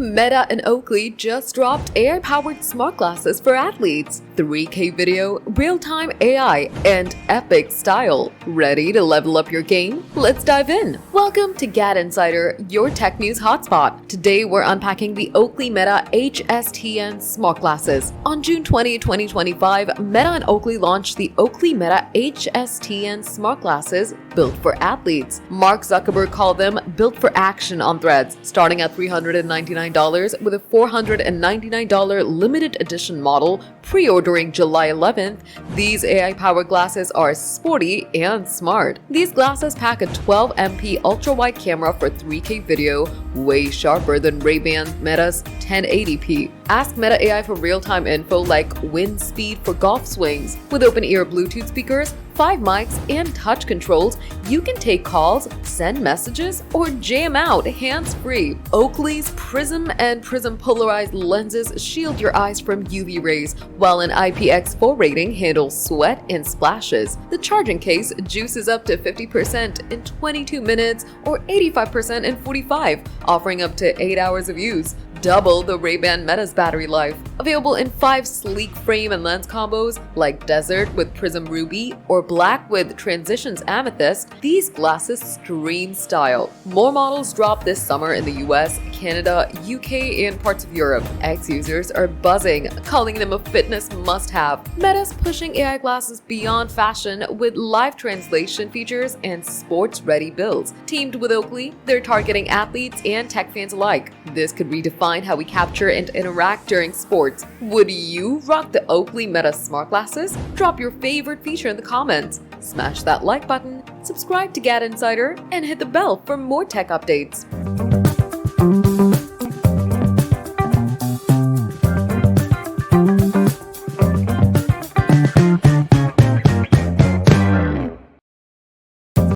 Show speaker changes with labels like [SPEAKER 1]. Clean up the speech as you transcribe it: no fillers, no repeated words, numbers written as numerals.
[SPEAKER 1] Meta and Oakley just dropped AI-powered smart glasses for athletes. 3K video, real-time AI, and epic style. Ready to level up your game? Let's dive in. Welcome to GadInsider, your tech news hotspot. Today we're unpacking the Oakley Meta HSTN Smart Glasses. On June 20, 2025, Meta and Oakley launched the Oakley Meta HSTN Smart Glasses built for athletes. Mark Zuckerberg called them built for action on Threads, starting at $399 with a $499 limited edition model pre-ordering July 11th. These AI-powered glasses are sporty and smart. These glasses pack a 12MP ultra-wide camera for 3K video, way sharper than Ray-Ban Meta's 1080p. Ask Meta AI for real-time info like wind speed for golf swings. With open-ear Bluetooth speakers, 5 mics, and touch controls, you can take calls, send messages, or jam out hands-free. Oakley's Prism and Prism polarized lenses shield your eyes from UV rays, while an IPX4 rating handles sweat and splashes. The charging case juices up to 50% in 22 minutes or 85% in 45, offering up to 8 hours of use. Double the Ray-Ban Meta's battery life. Available in 5 sleek frame and lens combos like Desert with Prism Ruby or Black with Transitions Amethyst, these glasses scream style. More models drop this summer in the US, Canada, UK, and parts of Europe. Ex-users are buzzing, calling them a fitness must-have. Meta's pushing AI glasses beyond fashion with live translation features and sports-ready builds. Teamed with Oakley, they're targeting athletes and tech fans alike. This could redefine how we capture and interact during sports. Would you rock the Oakley Meta Smart Glasses? Drop your favorite feature in the comments. Smash that like button, subscribe to GadInsider, and hit the bell for more tech updates.